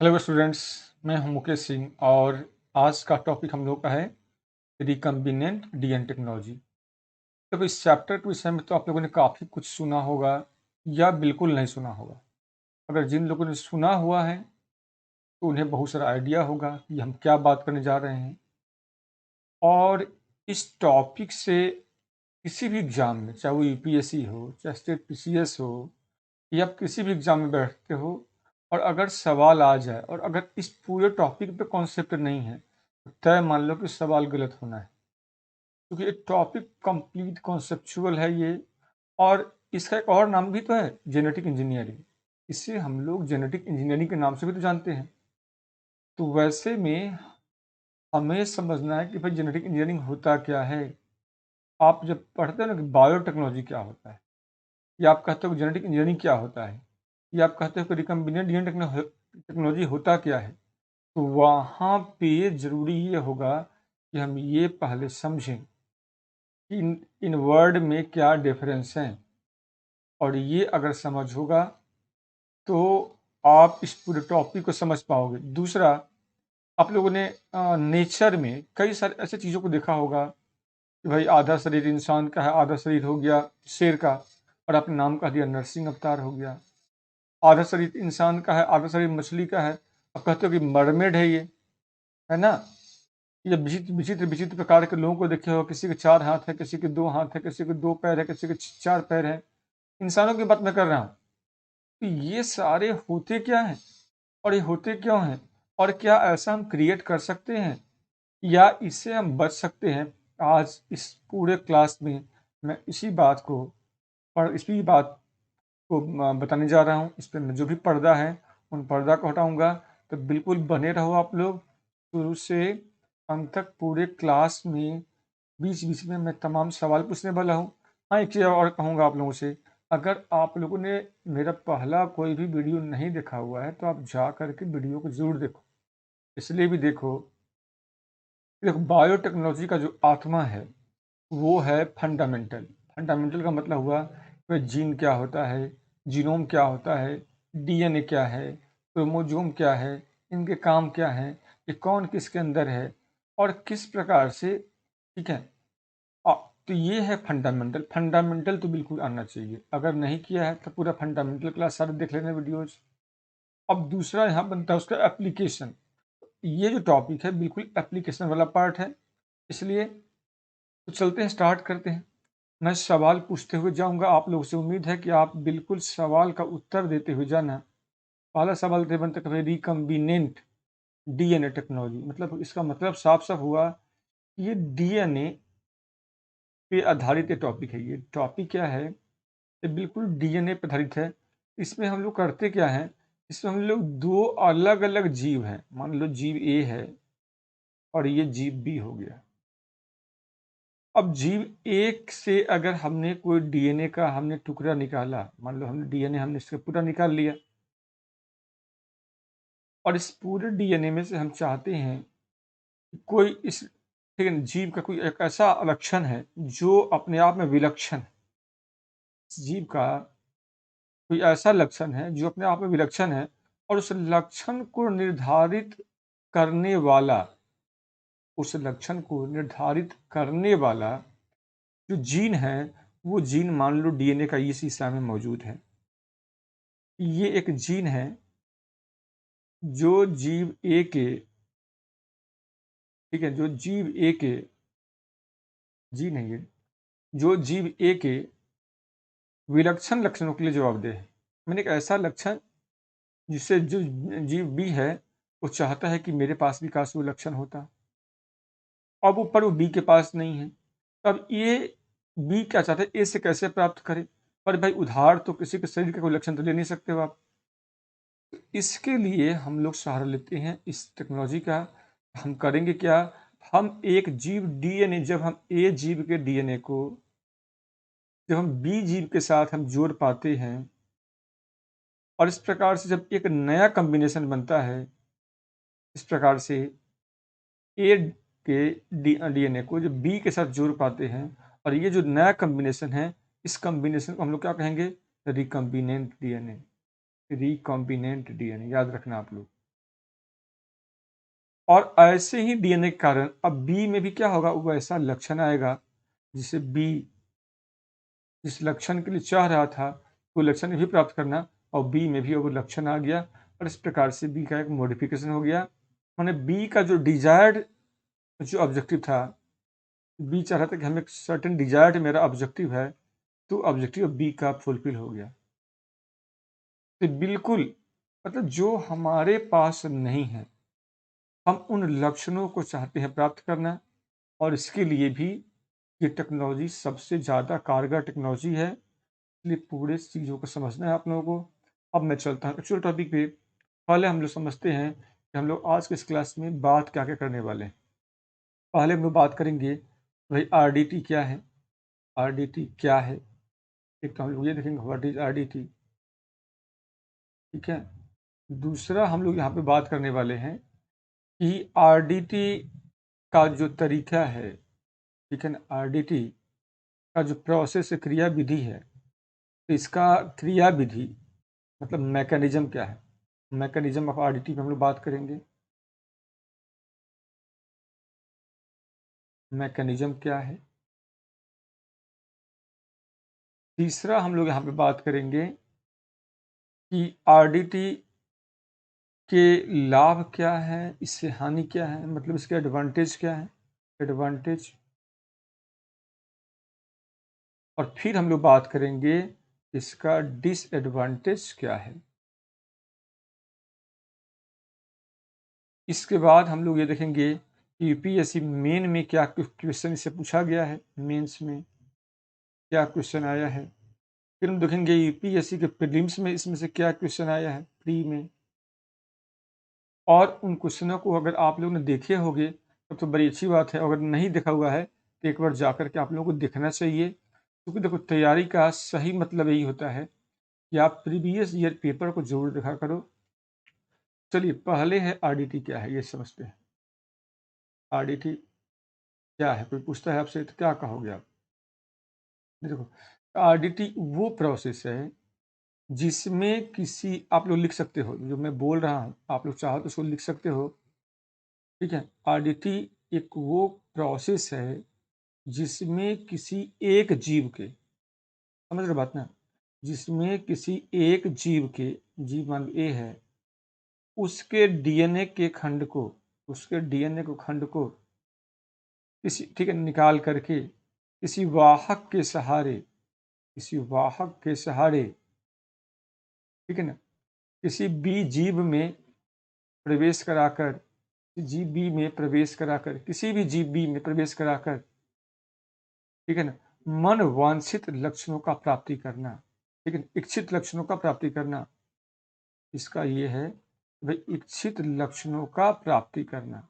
Hello students, मैं हूं मुकेश सिंह और आज का टॉपिक हम लोग का है रिकम्बिनेंट डीएनए टेक्नोलॉजी। तो इस चैप्टर के विषय में तो आप लोगों ने काफ़ी कुछ सुना होगा या बिल्कुल नहीं सुना होगा। अगर जिन लोगों ने सुना हुआ है तो उन्हें बहुत सारा आइडिया होगा कि हम क्या बात करने जा रहे हैं। और इस टॉपिक से किसी भी एग्ज़ाम में, चाहे वो यूपीएससी हो, चाहे स्टेट पीसीएस हो, या आप किसी भी एग्ज़ाम में बैठते हो और अगर सवाल आ जाए और अगर इस पूरे टॉपिक पे कॉन्सेप्ट नहीं है, तो तय मान लो कि सवाल गलत होना है, क्योंकि ये टॉपिक कंप्लीट कॉन्सेप्चुअल है ये। और इसका एक और नाम भी तो है, जेनेटिक इंजीनियरिंग। इसे हम लोग जेनेटिक इंजीनियरिंग के नाम से भी तो जानते हैं। तो वैसे में हमें समझना है कि भाई जेनेटिक इंजीनियरिंग होता क्या है। आप जब पढ़ते हो ना कि बायोटेक्नोलॉजी क्या होता है, या आप कहते हो कि जेनेटिक इंजीनियरिंग क्या होता है, या आप कहते हो कि रिकम्बिनेंट डीएनए टेक्नोलॉजी होता क्या है, तो वहाँ पे ज़रूरी ये होगा कि हम ये पहले समझें कि इन वर्ड में क्या डिफरेंस हैं। और ये अगर समझ होगा तो आप इस पूरे टॉपिक को समझ पाओगे। दूसरा, आप लोगों ने नेचर में कई सारे ऐसे चीज़ों को देखा होगा कि भाई आधा शरीर इंसान का है, आधा शरीर हो गया शेर का, और आपने नाम कह दिया नरसिंह अवतार हो गया। आधा शरीर इंसान का है, आधा शरीर मछली का है, आप कहते हो कि मरमेड है ये, है ना। ये विचित्र विचित्र विचित्र प्रकार के लोगों को देखे हो, किसी के 4 हाथ है, किसी के 2 हाथ है, किसी के 2 पैर है, किसी के 4 पैर है। इंसानों की बात मैं कर रहा हूँ। तो ये सारे होते क्या हैं और ये होते क्यों हैं, और क्या ऐसा हम क्रिएट कर सकते हैं या इससे हम बच सकते हैं। आज इस पूरे क्लास में मैं इसी बात को बताने जा रहा हूँ। इस पे जो भी पर्दा है उन पर्दा को हटाऊंगा। तो बिल्कुल बने रहो आप लोग शुरू से अंत तक। पूरे क्लास में बीच बीच में मैं तमाम सवाल पूछने वाला हूँ। हाँ, एक चीज़ और कहूँगा आप लोगों से, अगर आप लोगों ने मेरा पहला कोई भी वीडियो नहीं देखा हुआ है तो आप जा करके वीडियो को ज़रूर देखो। इसलिए भी देखो, देखो बायोटेक्नोलॉजी का जो आत्मा है वो है फंडामेंटल। फंडामेंटल का मतलब हुआ कि जीन क्या होता है, जीनोम क्या होता है, डीएनए क्या है, क्रोमोसोम क्या है, इनके काम क्या हैं, ये कौन किसके अंदर है और किस प्रकार से, ठीक है। तो ये है फंडामेंटल। फंडामेंटल तो बिल्कुल आना चाहिए, अगर नहीं किया है तो पूरा फंडामेंटल क्लास सारे देख लेना वीडियोज। अब दूसरा यहाँ बनता है उसका एप्लीकेशन। ये जो टॉपिक है बिल्कुल एप्लीकेशन वाला पार्ट है, इसलिए तो चलते हैं, स्टार्ट करते हैं। मैं सवाल पूछते हुए जाऊंगा, आप लोगों से उम्मीद है कि आप बिल्कुल सवाल का उत्तर देते हुए जाना। पहला सवाल थे बनता है रिकम्बिनेंट डीएनए टेक्नोलॉजी, मतलब इसका मतलब साफ साफ हुआ ये डीएनए पे आधारित ये टॉपिक है। ये टॉपिक क्या है, ये बिल्कुल डीएनए पे आधारित है। इसमें हम लोग करते क्या है, इसमें हम लोग दो अलग अलग जीव हैं, मान लो जीव ए है और ये जीव बी हो गया। अब जीव एक से अगर हमने कोई डीएनए का हमने टुकड़ा निकाला, मान लो हमने डीएनए हमने इसका पूरा निकाल लिया, और इस पूरे डीएनए में से हम चाहते हैं कि कोई इस, ठीक है, जीव का कोई एक ऐसा लक्षण है जो अपने आप में विलक्षण है। इस जीव का कोई ऐसा लक्षण है जो अपने आप में विलक्षण है, और उस लक्षण को निर्धारित करने वाला, उस लक्षण को निर्धारित करने वाला जो जीन है, वो जीन मान लो डीएनए का इस हिस्सा में मौजूद है। ये एक जीन है जो जीव ए के, ठीक है, जो जीव ए के जीन है ये, जो जीव ए के विलक्षण लक्षणों के लिए जवाबदेह है। मैंने एक ऐसा लक्षण जिससे जो जीव बी है वो चाहता है कि मेरे पास भी काश वो लक्षण होता। अब ऊपर वो बी के पास नहीं है, तब ये बी क्या चाहता है, ए से कैसे प्राप्त करे। पर भाई उधार तो किसी के शरीर का कोई लक्षण तो ले नहीं सकते हो आप। इसके लिए हम लोग सहारा लेते हैं इस टेक्नोलॉजी का। हम करेंगे क्या, हम एक जीव डीएनए, जब हम ए जीव के डीएनए को जब हम बी जीव के साथ हम जोड़ पाते हैं, और इस प्रकार से जब एक नया कॉम्बिनेशन बनता है, इस प्रकार से ए के डीएनए को जब बी के साथ जोड़ पाते हैं, और ये जो नया कॉम्बिनेशन है, इस कॉम्बिनेशन को हम लोग क्या कहेंगे, रिकम्बिनेंट डीएनए। रिकम्बिनेंट डीएनए याद रखना आप लोग। और ऐसे ही डीएनए के कारण अब बी में भी क्या होगा, वैसा लक्षण आएगा जिसे बी जिस लक्षण के लिए चाह रहा था वो लक्षण भी प्राप्त करना, और बी में भी वो लक्षण आ गया, और इस प्रकार से बी का एक मॉडिफिकेशन हो गया। माने बी का जो डिजायर्ड जो ऑब्जेक्टिव था, बी चाह रहा था कि हमें सर्टेन डिजायर्ड मेरा ऑब्जेक्टिव है, तो ऑब्जेक्टिव बी का फुलफिल हो गया। तो बिल्कुल मतलब जो हमारे पास नहीं है, हम उन लक्षणों को चाहते हैं प्राप्त करना, और इसके लिए भी ये टेक्नोलॉजी सबसे ज़्यादा कारगर टेक्नोलॉजी है। इसलिए पूरे चीज़ों को समझना है आप लोगों को। अब मैं चलता हूँ एक्चुअल टॉपिक पे। पहले हम लोग समझते हैं कि हम लोग आज के इस क्लास में बात क्या क्या करने वाले हैं। पहले हम लोग बात करेंगे भाई आरडीटी क्या है, आरडीटी क्या है। एक तो हम लोग ये देखेंगे व्हाट इज आरडीटी, ठीक है। दूसरा हम लोग यहाँ पे बात करने वाले हैं कि आरडीटी का जो तरीका है, ठीक है ना, आरडीटी का जो प्रोसेस क्रिया विधि है, तो इसका क्रिया विधि मतलब मैकेनिज्म क्या है, मैकेनिज्म ऑफ आरडीटी पे हम लोग बात करेंगे। मैकेनिज्म क्या है। तीसरा हम लोग यहाँ पे बात करेंगे कि आरडीटी के लाभ क्या है, इससे हानि क्या है, मतलब इसके एडवांटेज क्या है, एडवांटेज। और फिर हम लोग बात करेंगे इसका डिसएडवांटेज क्या है। इसके बाद हम लोग ये देखेंगे कि यूपीएससी मेन में क्या क्वेश्चन इससे पूछा गया है, मेंस में क्या क्वेश्चन आया है। फिर हम देखेंगे यूपीएससी के प्रीलिम्स में इसमें से क्या क्वेश्चन आया है प्री में। और उन क्वेश्चनों को अगर आप लोगों ने देखे होंगे तब तो बड़ी अच्छी बात है, अगर नहीं देखा हुआ है तो एक बार जाकर के आप लोगों को देखना चाहिए, क्योंकि देखो तैयारी का सही मतलब यही होता है कि आप प्रीवियस ईयर पेपर को जरूर देखा करो। चलिए पहले है आरडीटी क्या है ये समझते हैं। आरडीटी क्या है, कोई पूछता है आपसे तो क्या कहोगे आप। देखो आरडीटी वो प्रोसेस है जिसमें किसी, आप लोग लिख सकते हो जो मैं बोल रहा हूँ, आप लोग चाहो तो उसको लिख सकते हो, ठीक है। आरडीटी एक वो प्रोसेस है जिसमें किसी एक जीव के, समझ रहे बात ना, जिसमें किसी एक जीव के, जीव मान लो ए है, उसके डीएनए के खंड को, उसके डीएनए को खंड को किसी, ठीक है, निकाल करके किसी वाहक के सहारे, किसी वाहक के सहारे, ठीक है ना, किसी बी जीव में प्रवेश कराकर, जीव बी में प्रवेश कराकर, किसी भी जीव बी में प्रवेश कराकर, ठीक है ना, मन वांछित लक्षणों का प्राप्ति करना, ठीक है, इच्छित लक्षणों का प्राप्ति करना। इसका ये है भाई इच्छित लक्षणों का प्राप्ति करना।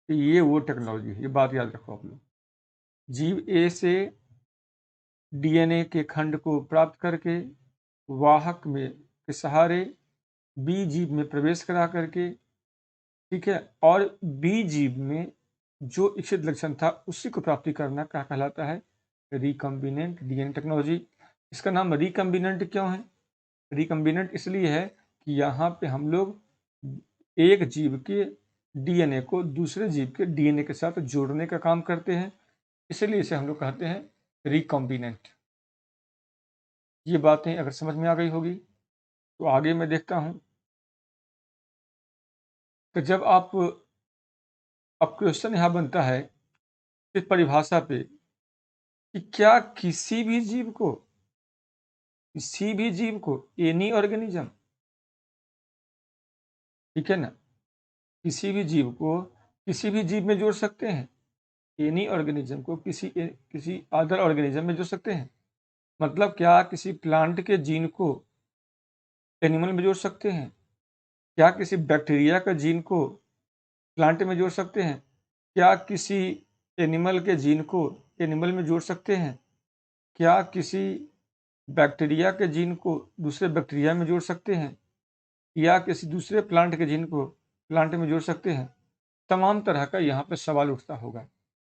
ये वो टेक्नोलॉजी है, ये बात याद रखो आप लोग। जीव ए से डीएनए के खंड को प्राप्त करके वाहक में के सहारे बी जीव में प्रवेश करा करके, ठीक है, और बी जीव में जो इच्छित लक्षण था उसी को प्राप्ति करना क्या कहलाता है, रिकम्बिनेंट डीएनए टेक्नोलॉजी। इसका नाम रिकम्बिनेंट क्यों है, रिकम्बिनेंट इसलिए है कि यहाँ पे हम लोग एक जीव के डीएनए को दूसरे जीव के डीएनए के साथ जोड़ने का काम करते हैं, इसलिए इसे हम लोग कहते हैं रिकॉम्बिनेंट। ये बातें अगर समझ में आ गई होगी तो आगे मैं देखता हूं कि जब आप, अब क्वेश्चन यहां बनता है इस परिभाषा पे कि क्या किसी भी जीव को एनी ऑर्गेनिज्म, ठीक है ना, किसी भी जीव को किसी भी जीव में जोड़ सकते हैं, एनी ऑर्गेनिज्म को किसी अदर ऑर्गेनिज्म में जोड़ सकते हैं। मतलब क्या किसी प्लांट के जीन को एनिमल में जोड़ सकते हैं, क्या किसी बैक्टीरिया का जीन को प्लांट में जोड़ सकते हैं, क्या किसी एनिमल के जीन को एनिमल में जोड़ सकते हैं, क्या किसी बैक्टीरिया के जीन को दूसरे बैक्टीरिया में जोड़ सकते हैं, या किसी दूसरे प्लांट के जीन को प्लांट में जोड़ सकते हैं। तमाम तरह का यहाँ पे सवाल उठता होगा,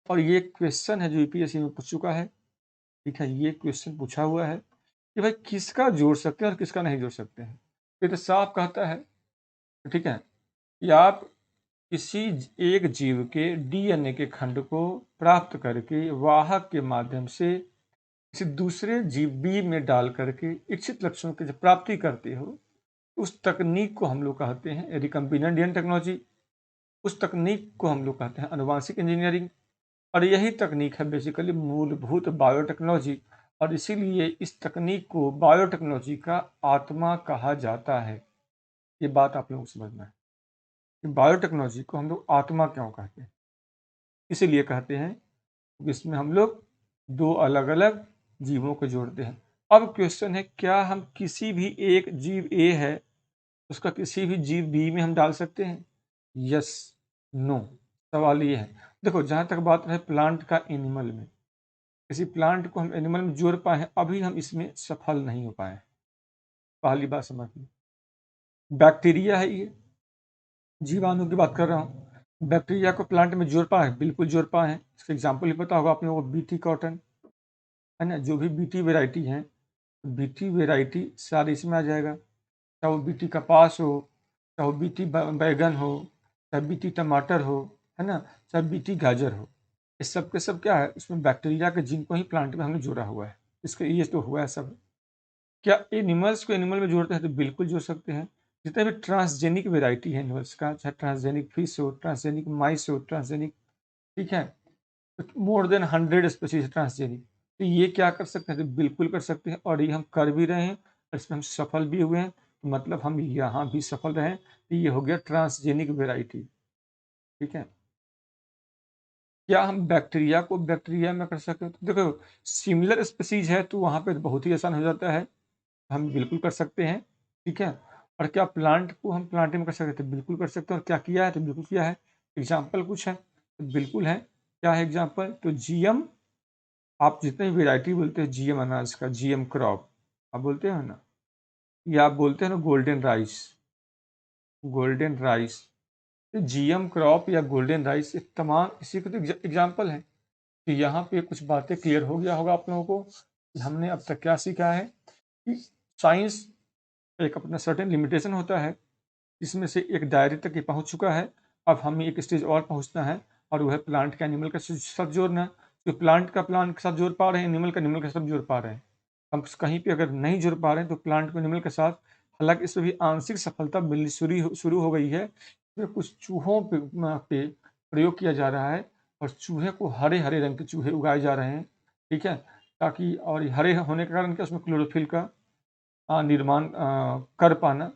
और ये क्वेश्चन है जो यूपीएससी में पूछ चुका है। ठीक है, ये क्वेश्चन पूछा हुआ है कि भाई किसका जोड़ सकते हैं और किसका नहीं जोड़ सकते हैं। ये तो साफ कहता है, ठीक है, कि आप किसी एक जीव के डीएनए के खंड को प्राप्त करके वाहक के माध्यम से किसी दूसरे जीव बी में डाल करके इच्छित लक्षणों की जब प्राप्ति करते हो, उस तकनीक को हम लोग कहते हैं रिकम्बिनेंट डीएनए टेक्नोलॉजी। उस तकनीक को हम लोग कहते हैं आनुवांशिक इंजीनियरिंग। और यही तकनीक है बेसिकली मूलभूत बायोटेक्नोलॉजी। और इसीलिए इस तकनीक को बायोटेक्नोलॉजी का आत्मा कहा जाता है। ये बात आप लोगों को समझना है कि बायोटेक्नोलॉजी को हम लोग आत्मा क्यों कहते हैं। इसीलिए कहते हैं कि इसमें हम लोग दो अलग अलग जीवों को जोड़ते हैं। अब क्वेश्चन है, क्या हम किसी भी एक जीव ए है उसका किसी भी जीव बी में हम डाल सकते हैं? Yes, no. सवाल ये है, देखो जहाँ तक बात है प्लांट का एनिमल में, किसी प्लांट को हम एनिमल में जोड़ पाए हैं, अभी हम इसमें सफल नहीं हो पाए। पहली बात समझ ली। बैक्टीरिया है ये, जीवाणु की बात कर रहा हूँ। बैक्टीरिया को प्लांट में जोड़ पाए, बिल्कुल जोड़ पाए हैं। इसका एग्जाम्पल ही पता होगा आप लोगों को, बीटी कॉटन है ना। जो भी बीटी वेराइटी है, बीटी वेराइटी सारी इसमें आ जाएगा। चाहे वो बीटी कपास हो, चाहे वो बीटी बैगन हो, चाहे बीटी टमाटर हो, है ना, चाहे बीटी गाजर हो। इस सब के सब क्या है, इसमें बैक्टीरिया के जीन को ही प्लांट में हमने जोड़ा हुआ है। इसके ये तो हुआ है सब। क्या एनिमल्स को एनिमल में जोड़ते हैं? तो बिल्कुल जोड़ सकते हैं। जितने भी ट्रांसजेनिक वेराइटी है एनिमल्स का, चाहे ट्रांसजेनिक फिश हो, ट्रांसजेनिक माइस हो, ट्रांसजेनिक, ठीक है, मोर देन 100 स्पीशीज ट्रांसजेनिक। तो ये क्या कर सकते हैं? तो बिल्कुल कर सकते हैं, और ये हम कर भी रहे हैं और इसमें हम सफल भी हुए हैं। तो मतलब हम यहाँ भी सफल रहे हैं। तो ये हो गया ट्रांसजेनिक वेराइटी, ठीक है। क्या हम बैक्टीरिया को बैक्टीरिया में कर सकते हैं? तो देखो, सिमिलर स्पीसीज है तो वहाँ पे बहुत ही आसान हो जाता है, हम बिल्कुल कर सकते हैं, ठीक है। और क्या प्लांट को हम प्लांट में कर सकते हैं? तो बिल्कुल कर सकते हैं। और क्या किया है? तो बिल्कुल किया है। एग्जाम्पल कुछ है तो बिल्कुल है। क्या है एग्जाम्पल? तो जीएम, आप जितने भी वेराइटी बोलते हैं जीएम अनाज का, जीएम क्रॉप आप बोलते हो ना, या आप बोलते हैं ना गोल्डन राइस, गोल्डन राइस, तो जीएम क्रॉप या गोल्डन राइस, ये तमाम इसी के तो एग्जाम्पल है। तो यहाँ पे कुछ बातें क्लियर हो गया होगा आप लोगों को कि हमने अब तक क्या सीखा है कि साइंस एक अपना सर्टेन लिमिटेशन होता है, इसमें से एक दायरे तक ये पहुँच चुका है। अब हमें एक स्टेज और पहुँचना है, और वह प्लांट का एनिमल का साथ जोड़ना। तो प्लांट का प्लांट के साथ जोड़ पा रहे हैं, एनिमल का एनिमल के साथ जोड़ पा रहे हैं। हम कहीं पे अगर नहीं जुड़ पा रहे हैं तो प्लांट को एनिमल के साथ, हालांकि इसमें भी आंशिक सफलता मिलनी शुरू हो गई है। इसमें कुछ चूहों पे प्रयोग किया जा रहा है, और चूहे को हरे हरे रंग के चूहे उगाए जा रहे हैं, ठीक है। ताकि, और ये हरे होने के कारण क्या, उसमें क्लोरोफिल का निर्माण कर पाना,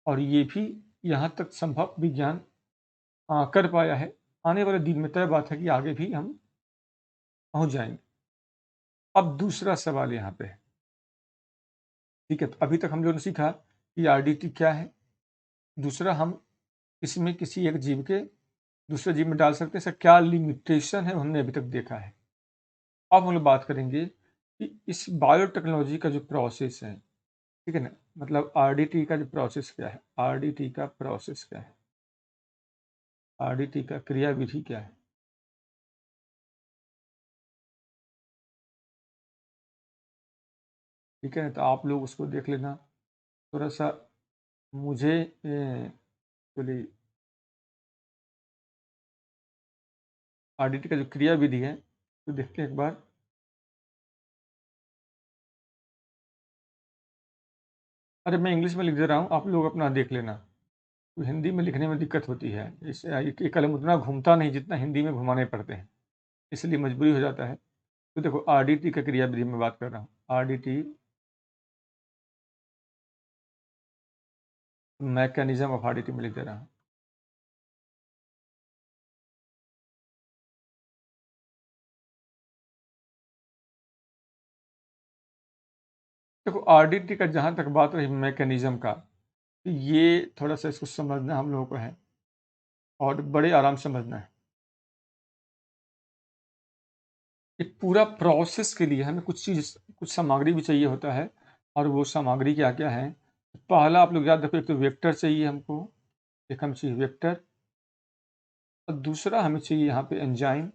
और ये भी यहाँ तक संभव विज्ञान कर पाया है। आने वाले दिन में तय बात है कि आगे भी हम पहुँच जाएंगे। अब दूसरा सवाल यहाँ पे है, ठीक है। तो अभी तक हम लोगों ने सीखा कि आरडीटी क्या है। दूसरा, हम इसमें किसी एक जीव के दूसरे जीव में डाल सकते हैं, इसका क्या लिमिटेशन है हमने अभी तक देखा है। अब हम लोग बात करेंगे कि इस बायोटेक्नोलॉजी का जो प्रोसेस है, ठीक है ना, मतलब आरडीटी का जो प्रोसेस क्या है, आरडीटी का प्रोसेस क्या है, आरडीटी का क्रियाविधि क्या है। ठीक है, तो आप लोग उसको देख लेना थोड़ा सा। मुझे एक्चुअली आरडीटी का जो क्रियाविधि है तो देखते हैं एक बार। अरे मैं इंग्लिश में लिख दे रहा हूँ, आप लोग अपना देख लेना। तो हिंदी में लिखने में दिक्कत होती है, इस ये कलम उतना घूमता नहीं जितना हिंदी में घुमाने पड़ते हैं, इसलिए मजबूरी हो जाता है। तो देखो, आरडीटी का क्रियाविधि में बात कर रहा हूँ, आरडीटी मैकेनिज्म ऑफ आरडीटी में लिख दे रहा हूँ। देखो, आरडीटी का जहाँ तक बात रही मैकेनिज्म का, तो ये थोड़ा सा इसको समझना हम लोगों को है, और बड़े आराम से समझना है। एक पूरा प्रोसेस के लिए हमें कुछ चीज़, कुछ सामग्री भी चाहिए होता है, और वो सामग्री क्या क्या है। पहला आप लोग याद रखो, एक तो वेक्टर चाहिए हमको, एक हम चाहिए वेक्टर, और दूसरा हमें चाहिए यहाँ पे एंजाइम,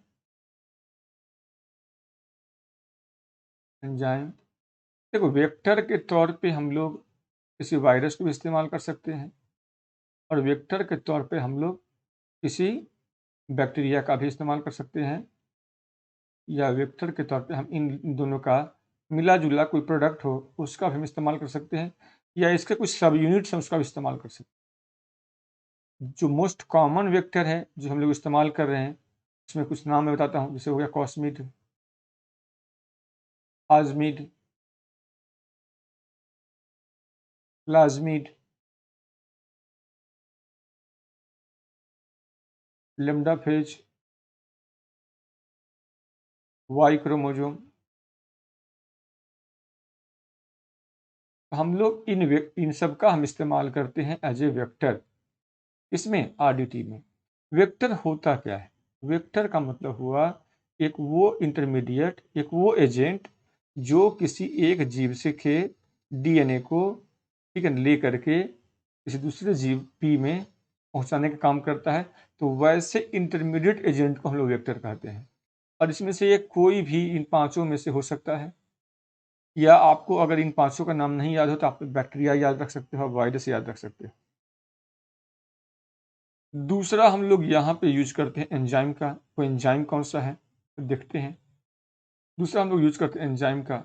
एंजाइम। देखो, वेक्टर के तौर पे हम लोग किसी वायरस को भी इस्तेमाल कर सकते हैं, और वेक्टर के तौर पे हम लोग किसी बैक्टीरिया का भी इस्तेमाल कर सकते हैं, या वेक्टर के तौर पे हम इन दोनों का मिला-जुला कोई प्रोडक्ट हो उसका भी हम इस्तेमाल कर सकते हैं, या इसके कुछ सब यूनिट्स हैं उसका भी इस्तेमाल कर सकते हैं। जो मोस्ट कॉमन वेक्टर है जो हम लोग इस्तेमाल कर रहे हैं, उसमें कुछ नाम मैं बताता हूँ, जैसे हो गया कॉस्मिड, आज़मिड, plasmid, lambda phage, Y chromosome. हम लोग इन सब का हम इस्तेमाल करते हैं एज ए वेक्टर, इसमें आरडीटी में। वेक्टर होता क्या है? वेक्टर का मतलब हुआ एक वो इंटरमीडिएट, एक वो एजेंट जो किसी एक जीव से के डीएनए को, ठीक है, ले करके किसी दूसरे जीव पी में पहुंचाने का काम करता है। तो वैसे इंटरमीडिएट एजेंट को हम लोग वेक्टर कहते हैं, और इसमें से ये कोई भी इन पांचों में से हो सकता है, या आपको अगर इन पांचों का नाम नहीं याद हो तो आप बैक्टीरिया याद रख सकते हो, वायरस याद रख सकते हो। दूसरा हम लोग यहाँ पे यूज करते हैं एंजाइम का। वो एंजाइम कौन सा है तो देखते हैं। दूसरा हम लोग यूज करते हैं एंजाइम का।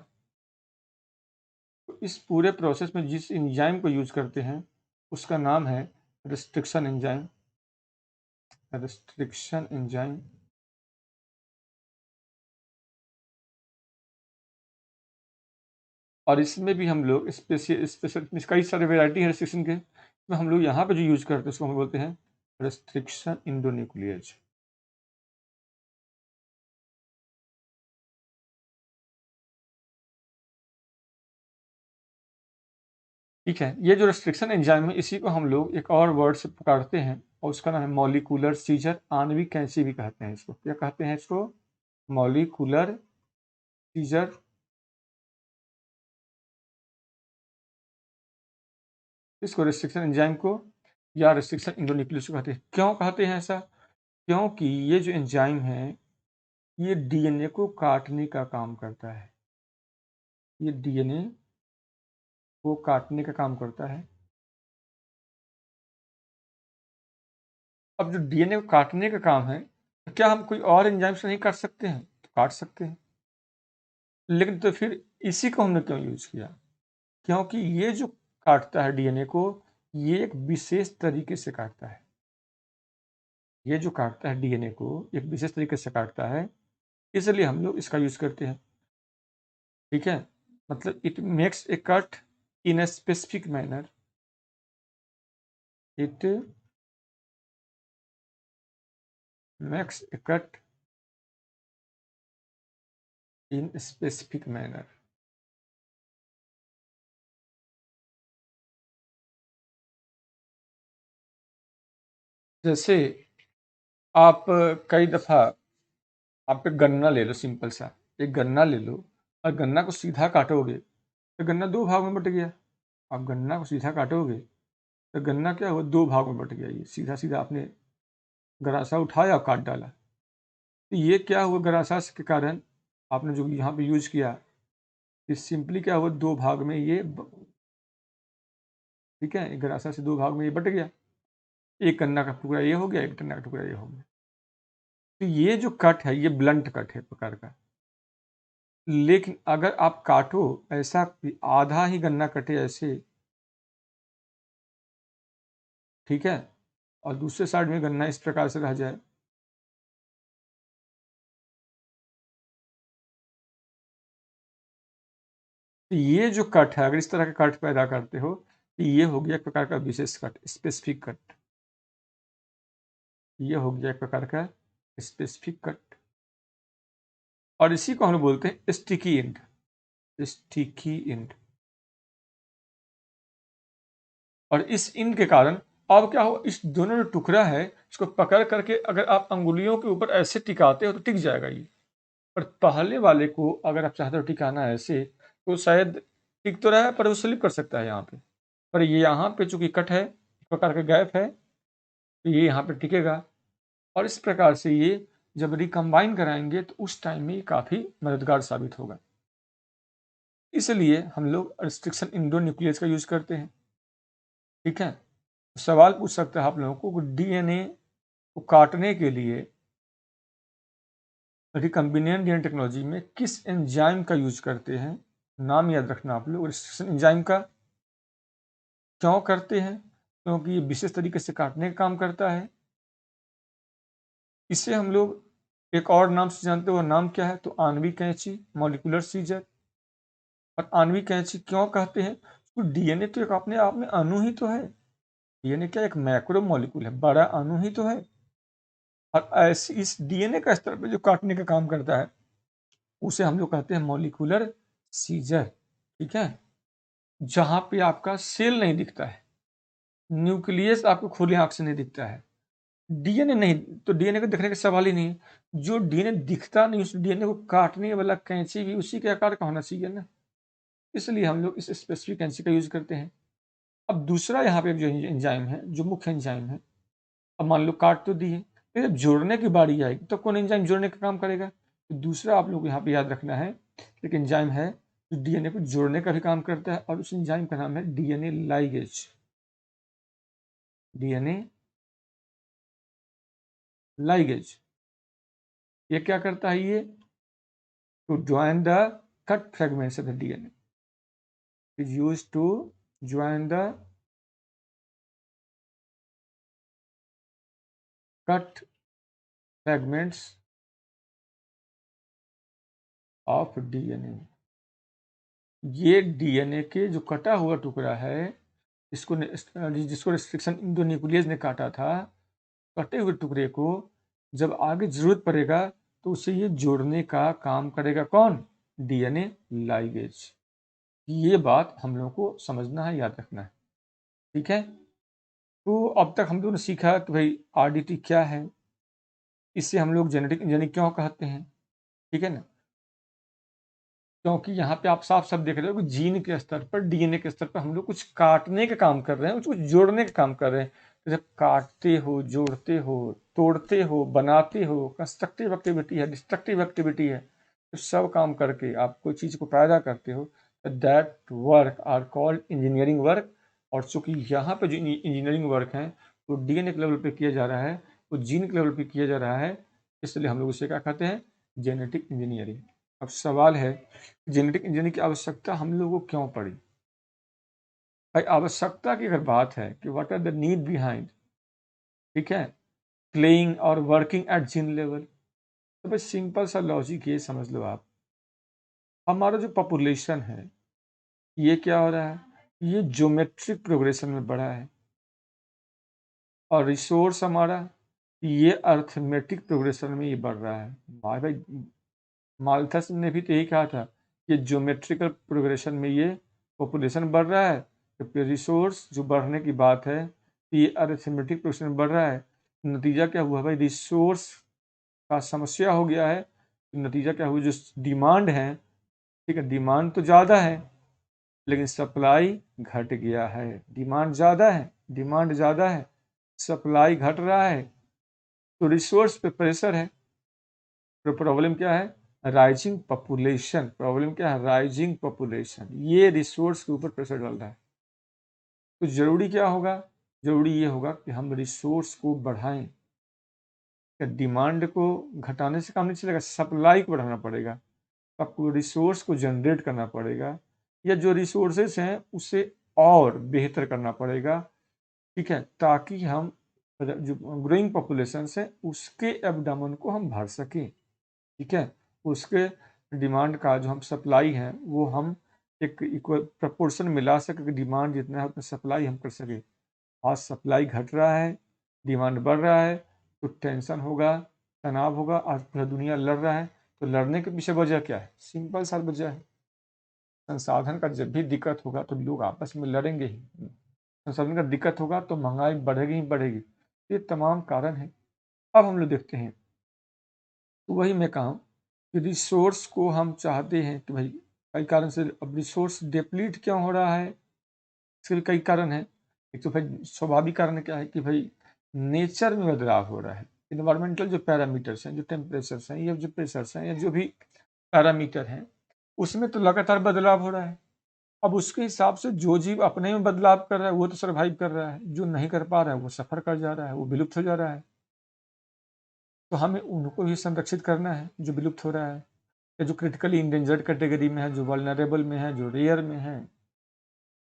तो इस पूरे प्रोसेस में जिस एंजाइम को यूज करते हैं उसका नाम है रिस्ट्रिक्शन एंजाइम। Restriction enzyme. और इसमें भी हम लोग स्पेशल कई सारे वेराइटी है रिस्ट्रिक्शन के, तो हम लोग यहाँ पे जो यूज करते हैं उसको हम बोलते हैं रिस्ट्रिक्शन इंडोन्यूक्लियेज। ठीक है, ये जो रेस्ट्रिक्शन एंजाइम है इसी को हम लोग एक और वर्ड से पुकारते हैं, और उसका नाम है मॉलिक्यूलर सीजर। आणविक कैंची भी कहते हैं इसको। क्या कहते हैं इसको? Molecular scissor. इसको रेस्ट्रिक्शन एंजाइम को या रेस्ट्रिक्शन इंडोन्यूक्लियस को कहते हैं। क्यों कहते हैं ऐसा? क्योंकि ये जो एंजाइम है ये डीएनए को काटने का काम करता है। ये डीएनए को काटने का काम करता है। अब जो डीएनए को काटने का काम है, तो क्या हम कोई और एंजाइम से नहीं काट सकते हैं? तो काट सकते हैं, लेकिन तो फिर इसी को हमने क्यों यूज किया? क्योंकि ये जो काटता है डीएनए को, ये एक विशेष तरीके से काटता है। ये जो काटता है डीएनए को एक विशेष तरीके से काटता है, इसलिए हम लोग इसका यूज करते हैं। ठीक है, मतलब it makes a cut in a specific manner. It makes a cut in specific manner. जैसे आप कई दफा, आप एक गन्ना ले लो, सिंपल सा एक गन्ना ले लो, और गन्ना को सीधा काटोगे तो गन्ना दो भाग में बट गया। आप गन्ना को सीधा काटोगे तो गन्ना क्या हुआ, दो भाग में बट गया। ये सीधा सीधा आपने गरासा उठाया और काट डाला, तो ये क्या हुआ, गरासा के कारण आपने जो यहाँ पे यूज किया, ये सिंपली क्या हुआ, दो भाग में ये ठीक है, गरासा से दो भाग में ये बट गया। एक गन्ना का टुकड़ा ये हो गया, एक गन्ना का टुकड़ा ये हो गया। तो ये जो कट है ये ब्लंट कट है प्रकार का। लेकिन अगर आप काटो ऐसा कि आधा ही गन्ना कटे ऐसे, ठीक है, और दूसरे साइड में गन्ना इस प्रकार से रह जाए, तो ये जो कट है, अगर इस तरह का कट पैदा करते हो तो ये हो गया एक प्रकार का विशेष कट, स्पेसिफिक कट। ये हो गया एक प्रकार का स्पेसिफिक कट, और इसी को हम लोग बोलते हैं स्टिकी एंड। Sticky and. और इस इन के कारण अब क्या हो, इस दोनों जो टुकड़ा है इसको पकड़ करके अगर आप अंगुलियों के ऊपर ऐसे टिकाते हो तो टिक जाएगा ये। पर पहले वाले को अगर आप चाहते हो टिकाना है ऐसे, तो शायद टिक तो रहा है पर वो स्लिप कर सकता है यहाँ पे। पर ये यहाँ पे चूंकि कट है, एक प्रकार का गैप है, तो ये यहाँ पे टिकेगा। और इस प्रकार से ये जब रिकम्बाइन कराएंगे तो उस टाइम में ये काफ़ी मददगार साबित होगा। इसलिए हम लोग रिस्ट्रिक्शन इंडोन्यूक्लियस का यूज करते हैं। ठीक है, सवाल पूछ सकता है आप लोगों को डीएनए को काटने के लिए रिकम्बिनेंट डीएनए टेक्नोलॉजी में किस एंजाइम का यूज करते हैं। नाम याद रखना आप लोग, रिस्ट्रिक्शन एंजाइम का। क्यों करते हैं? क्योंकि ये विशेष तरीके से काटने का काम करता है। इसे हम लोग एक और नाम से जानते हो, नाम क्या है? तो आणविक कैंची, मॉलिक्यूलर सीजर। और आणविक कैंची क्यों कहते हैं? तो डीएनए तो एक अपने आप में अणु ही तो है। डीएनए क्या एक मैक्रो मॉलिक्यूल है, बड़ा अणु ही तो है। और ऐसी इस डीएनए का स्तर पे जो काटने का काम करता है उसे हम लोग कहते हैं मॉलिक्यूलर सीजर। ठीक है, जहां पे आपका सेल नहीं दिखता है, न्यूक्लियस आपको खुले आंख से नहीं दिखता है, डीएनए नहीं, तो डीएनए को देखने का सवाल ही नहीं है। जो डीएनए दिखता नहीं उस डीएनए को काटने वाला कैंची भी उसी के आकार का होना चाहिए ना, इसलिए हम लोग इस स्पेसिफिक कैंची का यूज करते हैं। अब दूसरा यहाँ पे जो एंजाइम है, जो मुख्य एंजाइम है, अब मान लो काट तो दिए, फिर जब जोड़ने की बारी आएगी तो कौन एंजाइम जोड़ने का काम करेगा? तो दूसरा आप लोग यहाँ पे याद रखना है, एक एंजाइम है जो डीएनए को जोड़ने का भी काम करता है, और उस एंजाइम का नाम है डीएनए लाइगेज। डीएनए लाइगेज ये क्या करता है? ये to join the cut fragments of the DNA, is used to join the cut fragments of DNA. ये डीएनए के जो कटा हुआ टुकड़ा है, जिसको रिस्ट्रिक्शन इंडोन्यूक्लियस ने काटा था, कटे हुए टुकड़े को जब आगे जरूरत पड़ेगा तो उसे ये जोड़ने का काम करेगा कौन? DNA ligase. ये बात हम लोगों को समझना है, याद रखना है। ठीक है, तो अब तक हम लोगों ने सीखा कि भाई आरडीटी क्या है, इससे हम लोग जेनेटिक इंजीनियरिंग क्यों कहते हैं। ठीक है ना, क्योंकि यहाँ पे आप साफ साफ देख रहे हो कि जीन के स्तर पर, डीएनए के स्तर पर हम लोग कुछ काटने का काम कर रहे हैं, कुछ जोड़ने का काम कर रहे हैं। तो जब काटते हो, जोड़ते हो, तोड़ते हो, बनाते हो, कंस्ट्रक्टिव एक्टिविटी है, डिस्ट्रक्टिव एक्टिविटी है, तो सब काम करके आप कोई चीज़ को पैदा करते हो, that work are called engineering work. और चूंकि यहाँ पे जो इंजीनियरिंग वर्क है वो डीएनए के लेवल पे किया जा रहा है, वो जीन के लेवल पे किया जा रहा है, इसलिए हम लोग उसे क्या कहते हैं? Genetic engineering. अब सवाल है, जेनेटिक इंजीनियरिंग की आवश्यकता हम लोगों को क्यों पड़ी? भाई आवश्यकता की अगर बात है कि what are the need behind, ठीक है, प्लेइंग और वर्किंग एट जीन लेवल, तो भाई सिंपल सा लॉजिक ये समझ लो आप, हमारा जो पॉपुलेशन है ये क्या हो रहा है? ये ज्योमेट्रिक प्रोग्रेशन में बढ़ा है। और रिसोर्स हमारा ये अर्थमेटिक प्रोग्रेशन में ये बढ़ रहा है। भाई माल्थस ने भी तो यही कहा था कि ज्योमेट्रिकल प्रोग्रेशन में ये पॉपुलेशन बढ़ रहा है, तो फिर रिसोर्स जो बढ़ने की बात है ये अरिथमेटिक प्रोग्रेशन में बढ़ रहा है। नतीजा क्या हुआ भाई? रिसोर्स का समस्या हो गया है। नतीजा क्या हुआ? जो डिमांड है, ठीक है, डिमांड तो ज़्यादा है लेकिन सप्लाई घट गया है। डिमांड ज़्यादा है, डिमांड ज़्यादा है, सप्लाई घट रहा है, तो रिसोर्स पे प्रेशर है। तो प्रॉब्लम क्या है? Rising population. प्रॉब्लम क्या है? Rising population. ये रिसोर्स के ऊपर प्रेशर डाल रहा है। तो जरूरी क्या होगा? जरूरी ये होगा कि हम रिसोर्स को बढ़ाएं। डिमांड को घटाने से काम नहीं चलेगा, सप्लाई को बढ़ाना पड़ेगा। आपको रिसोर्स को जनरेट करना पड़ेगा, या जो रिसोर्सेस हैं उसे और बेहतर करना पड़ेगा। ठीक है, ताकि हम जो ग्रोइंग पॉपुलेशन है उसके एब्डामन को हम भर सकें। ठीक है, उसके डिमांड का जो हम सप्लाई है वो हम एक इक्वल प्रपोर्शन मिला सके कि डिमांड जितना है उतना सप्लाई हम कर सके। आज सप्लाई घट रहा है, डिमांड बढ़ रहा है, तो टेंशन होगा, तनाव होगा। आज पूरा दुनिया लड़ रहा है, तो लड़ने के पीछे वजह क्या है? सिंपल सा वजह है, संसाधन का जब भी दिक्कत होगा तो लोग आपस में लड़ेंगे ही। संसाधन का दिक्कत होगा तो महंगाई बढ़ेगी ही बढ़ेगी। ये तमाम कारण है। अब हम लोग देखते हैं, तो वही मैं कहा कि रिसोर्स को हम चाहते हैं कि भाई कई कारण से अब रिसोर्स डिप्लीट क्यों हो रहा है? इसके भी कई कारण हैं। एक तो भाई स्वाभाविक कारण क्या है कि भाई नेचर में बदलाव हो रहा है। इन्वायरमेंटल जो पैरामीटर्स हैं, जो टेम्परेचर्स हैं या जो प्रेशर्स हैं या जो भी पैरामीटर हैं, उसमें तो लगातार बदलाव हो रहा है। अब उसके हिसाब से जो जीव अपने में बदलाव कर रहा है वो तो सर्वाइव कर रहा है, जो नहीं कर पा रहा है वो सफ़र कर जा रहा है, वो विलुप्त हो जा रहा है। तो हमें उनको भी संरक्षित करना है जो विलुप्त हो रहा है, या जो क्रिटिकली इंडेंजर्ड कैटेगरी में है, जो वल्नरेबल में है, जो रेयर में है,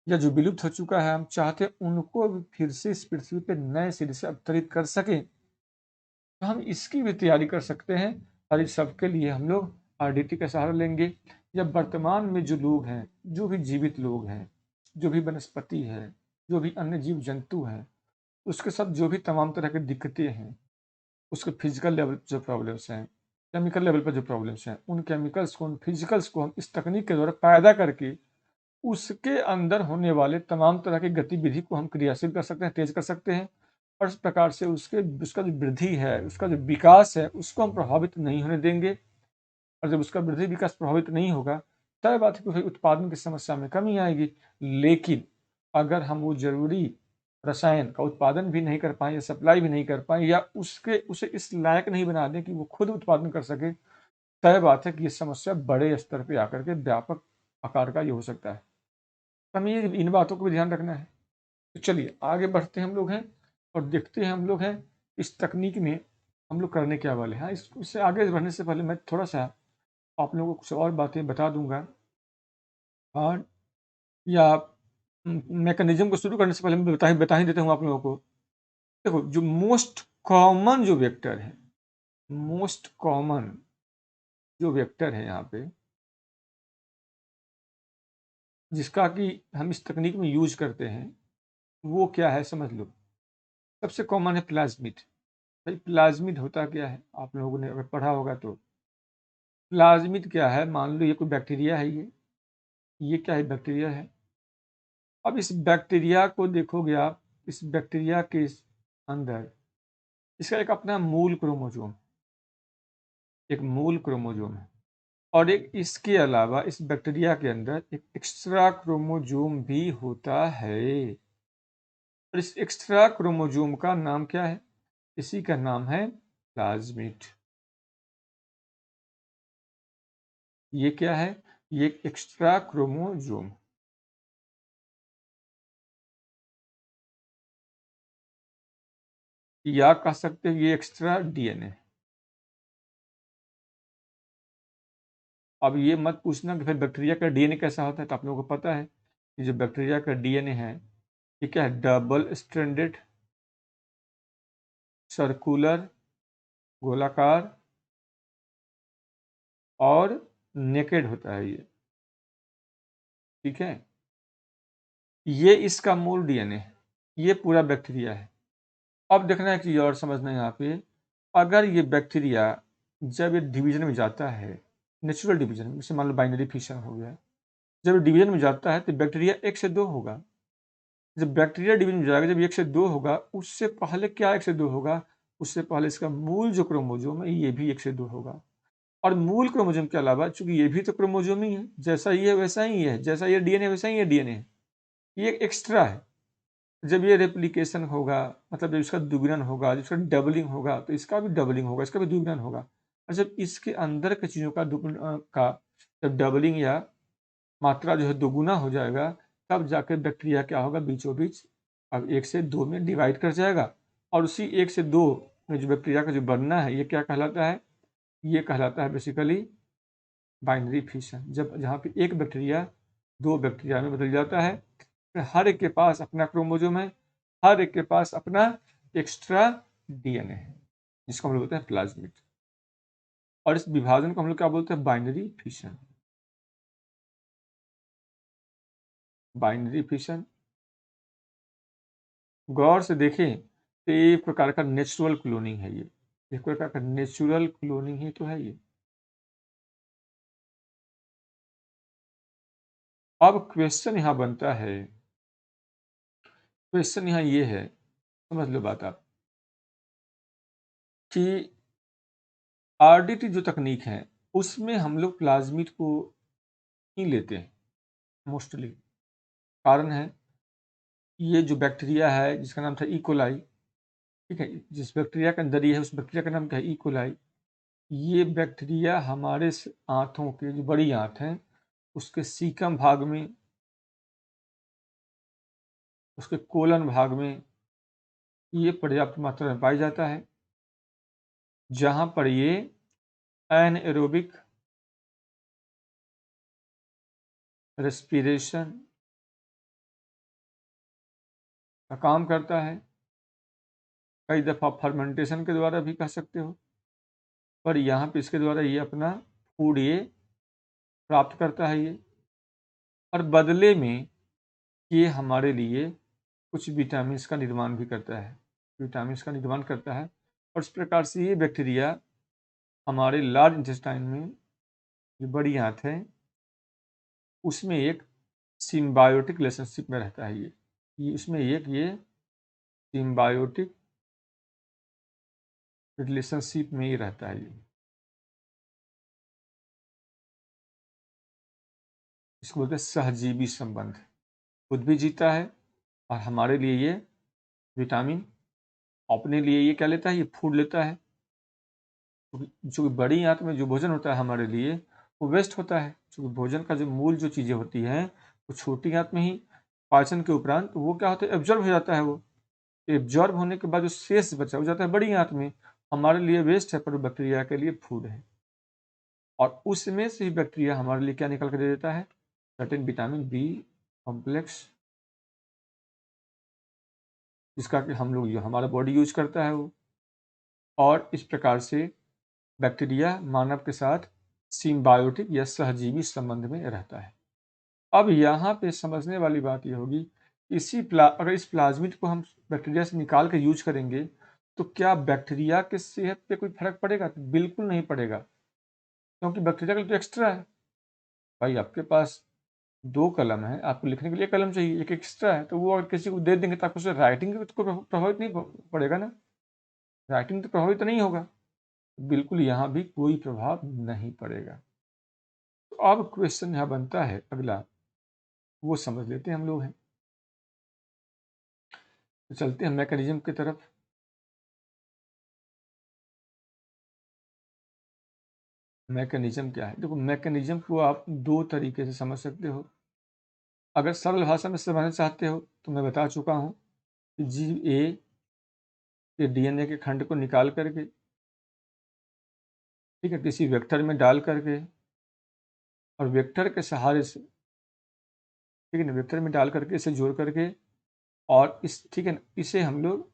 या जो विलुप्त हो चुका है। हम चाहते हैं उनको भी फिर से इस पृथ्वी पे नए सिरे से अवतरित कर सकें, तो हम इसकी भी तैयारी कर सकते हैं। और इस सबके लिए हम लोग आरडीटी का सहारा लेंगे। या वर्तमान में जो लोग हैं, जो भी जीवित लोग हैं, जो भी वनस्पति है, जो भी अन्य जीव जंतु हैं, उसके साथ जो भी तमाम तरह की दिक्कतें हैं, उसके फिजिकल लेवल जो प्रॉब्लम्स हैं, केमिकल लेवल पर जो प्रॉब्लम्स हैं, उन केमिकल्स को, उन फिजिकल्स को हम इस तकनीक के द्वारा पैदा करके उसके अंदर होने वाले तमाम तरह की गतिविधि को हम क्रियाशील कर सकते हैं, तेज कर सकते हैं। और इस प्रकार से उसका जो वृद्धि है, उसका जो विकास है, उसको हम प्रभावित नहीं होने देंगे। और जब उसका वृद्धि विकास प्रभावित नहीं होगा, तय बात है कि फिर उत्पादन की समस्या में कमी आएगी। लेकिन अगर हम वो जरूरी रसायन का उत्पादन भी नहीं कर पाए, या सप्लाई भी नहीं कर पाए, या उसे इस लायक नहीं बना दें कि वो खुद उत्पादन कर सके, तय बात है कि ये समस्या बड़े स्तर पर आकर के व्यापक आकार का ये हो सकता है। हमें इन बातों को भी ध्यान रखना है। तो चलिए आगे बढ़ते हैं हम लोग हैं, और देखते हैं हम लोग हैं इस तकनीक में हम लोग करने क्या वाले हैं। हाँ, इससे आगे बढ़ने से पहले मैं थोड़ा सा आप लोगों को कुछ और बातें बता दूंगा। और या मैकेनिज्म को शुरू करने से पहले मैं बता ही देता हूँ आप लोगों को। देखो, जो मोस्ट कॉमन जो वेक्टर है, मोस्ट कॉमन जो वेक्टर है यहाँ पे, जिसका कि हम इस तकनीक में यूज करते हैं, वो क्या है समझ लो। सबसे कॉमन है प्लाज्मिड। भाई प्लाज्मिड होता क्या है, आप लोगों ने अगर पढ़ा होगा तो। प्लाज्मिड क्या है, मान लो ये कोई बैक्टीरिया है, ये क्या है, बैक्टीरिया है। अब इस बैक्टीरिया को देखोगे आप, इस बैक्टीरिया के अंदर इसका एक अपना मूल क्रोमोजोम, एक मूल क्रोमोजोम है। और एक इसके अलावा इस बैक्टीरिया के अंदर एक एक्स्ट्रा क्रोमोजोम भी होता है। और इस एक्स्ट्रा क्रोमोजोम का नाम क्या है, इसी का नाम है प्लाज्मिड। ये क्या है, ये एक्स्ट्रा क्रोमोजोम, या कह सकते हैं ये एक्स्ट्रा डीएनए। अब ये मत पूछना कि फिर बैक्टीरिया का डीएनए कैसा होता है, तो आप लोगों को पता है कि जो बैक्टीरिया का डीएनए है, ये क्या है, डबल स्ट्रैंडेड, सर्कुलर, गोलाकार और नेकेड होता है ये। ठीक है, ये इसका मूल डीएनए है, ये पूरा बैक्टीरिया है। अब देखना है कि और समझना है यहाँ पे, अगर ये बैक्टीरिया जब ये डिवीजन में जाता है, नेचुरल डिवीजन, जैसे मान लो बाइनरी फिशन हो गया, जब ये डिवीजन में जाता है तो बैक्टीरिया 1 से 2 होगा। जब बैक्टीरिया डिवीजन में जाएगा, जब 1 से 2 होगा, उससे पहले क्या 1 से 2 होगा, उससे पहले इसका मूल जो क्रोमोजोम है ये भी 1 से 2 होगा। और मूल क्रोमोजोम के अलावा, चूंकि ये भी तो क्रोमोजोम ही है, जैसा ये है वैसा ही है, जैसा ये डीएनए वैसा ही ये डीएनए है, ये एक एक्स्ट्रा है। जब ये रेप्लिकेशन होगा, मतलब जब इसका दुगुना होगा, जब इसका डबलिंग होगा, तो इसका भी डबलिंग होगा, इसका भी दुगुना होगा। और जब इसके अंदर की चीज़ों का जब डबलिंग या मात्रा जो है दोगुना हो जाएगा, तब जाकर बैक्टीरिया क्या होगा, बीचों बीच अब 1 से 2 में डिवाइड कर जाएगा। और उसी 1 से 2 में जो बैक्टीरिया का जो बनना है, ये क्या कहलाता है, ये कहलाता है बेसिकली बाइनरी फिशन। जब जहाँ पे एक बैक्टीरिया 2 बैक्टीरिया में बदल जाता है, फिर हर एक के पास अपना क्रोमोजोम है, हर एक के पास अपना एक्स्ट्रा डीएनए है, जिसको हम लोग बोलते हैं प्लाज्मिड। और इस विभाजन को हम लोग क्या बोलते हैं, बाइनरी फिशन। बाइनरी फिशन गौर से देखें तो एक प्रकार का नेचुरल क्लोनिंग है ये, एक प्रकार का नेचुरल क्लोनिंग ही तो है ये। अब क्वेश्चन यहाँ बनता है, क्वेश्चन यहाँ ये है, समझ लो बात आप, कि आरडीटी जो तकनीक है उसमें हम लोग प्लाज्मिड को ही लेते हैं मोस्टली। कारण है, ये जो बैक्टीरिया है जिसका नाम था इकोलाई, ठीक है, जिस बैक्टीरिया के अंदर ये है, उस बैक्टीरिया का नाम क्या है, इकोलाई। ये बैक्टीरिया हमारे आँतों के, जो बड़ी आँत हैं, उसके सीकम भाग में, उसके कोलन भाग में ये पर्याप्त मात्रा में पाया जाता है, जहां पर ये एनएरोबिक रेस्पिरेशन का काम करता है। कई दफ़ा फर्मेंटेशन के द्वारा भी कह सकते हो, पर यहाँ पे इसके द्वारा ये अपना फूड ये प्राप्त करता है ये, और बदले में ये हमारे लिए कुछ विटामिन्स का निर्माण भी करता है, विटामिन्स का निर्माण करता है। और इस प्रकार से ये बैक्टीरिया हमारे लार्ज इंटेस्टाइन में, जो बड़ी आंत है, उसमें एक सिम्बायोटिक रिलेशनशिप में रहता है ये इसमें एक ये सिम्बायोटिक रिलेशनशिप में ही रहता है ये। इसको बोलते हैं सहजीवी संबंध। खुद भी जीता है और हमारे लिए ये विटामिन अपने लिए ये क्या लेता है, ये फूड लेता है। जो बड़ी आंत में जो भोजन होता है हमारे लिए वो वेस्ट होता है, क्योंकि भोजन का जो मूल जो चीज़ें होती हैं वो छोटी आंत में ही पाचन के उपरांत वो क्या होता है, एब्जॉर्ब हो जाता है। वो एब्जॉर्ब होने के बाद जो शेष बचा हो जाता है बड़ी आंत में, हमारे लिए वेस्ट है पर बैक्टीरिया के लिए फूड है। और उसमें से ही बैक्टीरिया हमारे लिए क्या निकल कर दे देता है, सर्टेन विटामिन बी कॉम्प्लेक्स, जिसका कि हम लोग हमारा बॉडी यूज करता है वो। और इस प्रकार से बैक्टीरिया मानव के साथ सिम्बायोटिक या सहजीवी संबंध में रहता है। अब यहाँ पे समझने वाली बात ये होगी, अगर इस प्लाज्मिड को हम बैक्टीरिया से निकाल के यूज करेंगे तो क्या बैक्टीरिया के सेहत पे कोई फर्क पड़ेगा? तो बिल्कुल नहीं पड़ेगा, क्योंकि बैक्टीरिया के लिए तो एक्स्ट्रा है। भाई आपके पास 2 कलम है, आपको लिखने के लिए कलम चाहिए, एक एक्स्ट्रा है, तो वो अगर किसी को दे देंगे तो आपको उससे राइटिंग को प्रभावित नहीं पड़ेगा ना, राइटिंग तो प्रभावित नहीं होगा। बिल्कुल यहाँ भी कोई प्रभाव नहीं पड़ेगा। तो अब क्वेश्चन यहाँ बनता है अगला, वो समझ लेते हैं हम लोग हैं। तो चलते हैं मैकेनिज्म की तरफ। मैकेनिज्म क्या है? देखो, मैकेनिज्म को आप 2 तरीके से समझ सकते हो। अगर सरल भाषा में समझना चाहते हो तो मैं बता चुका हूँ कि जीव ए के डीएनए के खंड को निकाल करके, ठीक है, किसी वेक्टर में डाल करके, और वेक्टर के सहारे से, ठीक है ना, वेक्टर में डाल करके इसे जोड़ करके, और ठीक है ना, इसे हम लोग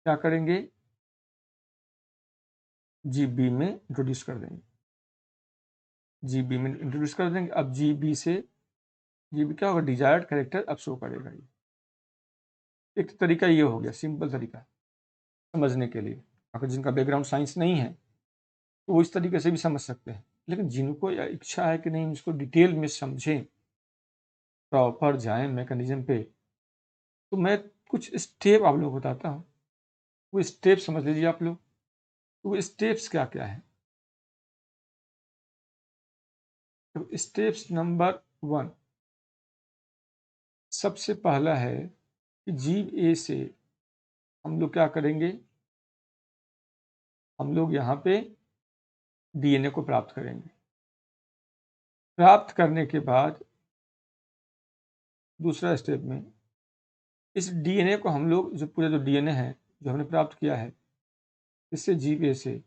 क्या करेंगे, जी बी में इंट्रोड्यूस कर देंगे, जी बी में इंट्रोड्यूस कर देंगे। अब जी बी से जी बी क्या होगा, डिजायर्ड कैरेक्टर अब शो करेगा ये। एक तो तरीका ये हो गया, सिंपल तरीका समझने के लिए। अगर जिनका बैकग्राउंड साइंस नहीं है तो वो इस तरीके से भी समझ सकते हैं, लेकिन जिनको इच्छा है कि नहीं इसको डिटेल में समझें, प्रॉपर जाएं मैकेनिज्म पे, तो मैं कुछ स्टेप आप लोगों को बताता हूँ। वो स्टेप समझ लीजिए आप लोग। तो वो स्टेप्स क्या क्या है? तो स्टेप्स नंबर 1, सबसे पहला है कि जीव ए से हम लोग क्या करेंगे, हम लोग यहाँ पे डीएनए को प्राप्त करेंगे। प्राप्त करने के बाद दूसरा स्टेप में इस डीएनए को हम लोग, जो पूरा जो डीएनए है जो हमने प्राप्त किया है इससे, जीव ए से,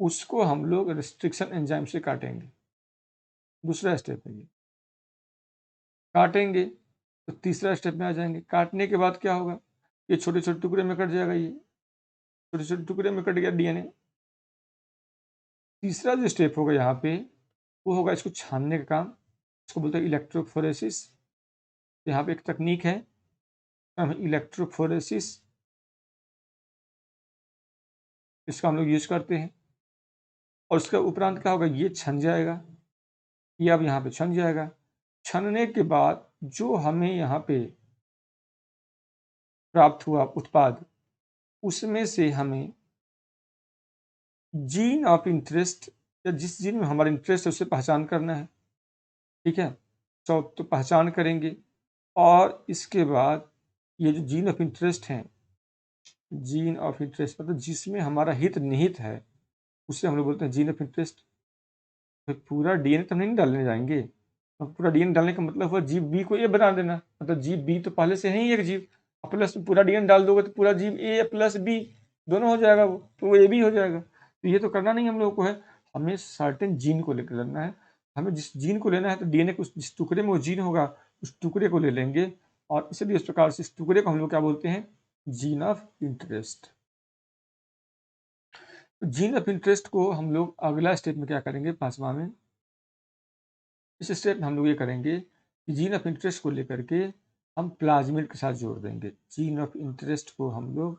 उसको हम लोग रिस्ट्रिक्शन एंजाइम से काटेंगे। दूसरा स्टेप है ये, काटेंगे। तो तीसरा स्टेप में आ जाएंगे। काटने के बाद क्या होगा, ये छोटे छोटे टुकड़े में कट जाएगा, ये छोटे छोटे टुकड़े में कट गया डीएनए। तीसरा जो स्टेप होगा यहाँ पे, वो होगा इसको छानने का काम। इसको बोलते हैं इलेक्ट्रोफोरेसिस। यहाँ पे एक तकनीक है, हम इलेक्ट्रोफोरेसिस, इसका हम लोग यूज करते हैं। और उसके उपरांत क्या होगा, ये छन जाएगा, ये अब यहाँ पे छन जाएगा। छनने के बाद जो हमें यहाँ पे प्राप्त हुआ उत्पाद, उसमें से हमें जीन ऑफ इंटरेस्ट, या जिस जीन में हमारा इंटरेस्ट है उसे पहचान करना है, ठीक है। तो पहचान करेंगे, और इसके बाद ये जो जीन ऑफ इंटरेस्ट हैं, जीन ऑफ इंटरेस्ट मतलब जिसमें हमारा हित निहित है, उसे हम लोग बोलते हैं जीन ऑफ इंटरेस्ट। तो पूरा डीएनए तो हम नहीं डालने जाएंगे। तो पूरा डीएनए डालने का मतलब हुआ जीव बी को ए बना देना, मतलब जीव बी तो पहले से है ही एक जीव, और प्लस पूरा डीएनए डाल दोगे तो पूरा जीव ए प्लस बी दोनों हो जाएगा, वो तो वो ए भी हो जाएगा। तो ये तो करना नहीं हम लोग को है, हमें सर्टेन जीन को लेकर लेना है। हमें जिस जीन को लेना है तो डीएनए को जिस टुकड़े में वो जीन होगा उस टुकड़े को ले लेंगे, और इसलिए इस प्रकार से इस टुकड़े को हम लोग क्या बोलते हैं, gene of interest. Gene of interest को हम लोग अगला स्टेप में क्या करेंगे, 5वां में, इस स्टेप में हम लोग ये करेंगे कि जीन ऑफ इंटरेस्ट को लेकर के हम प्लाज्मिड के साथ जोड़ देंगे। जीन ऑफ इंटरेस्ट को हम लोग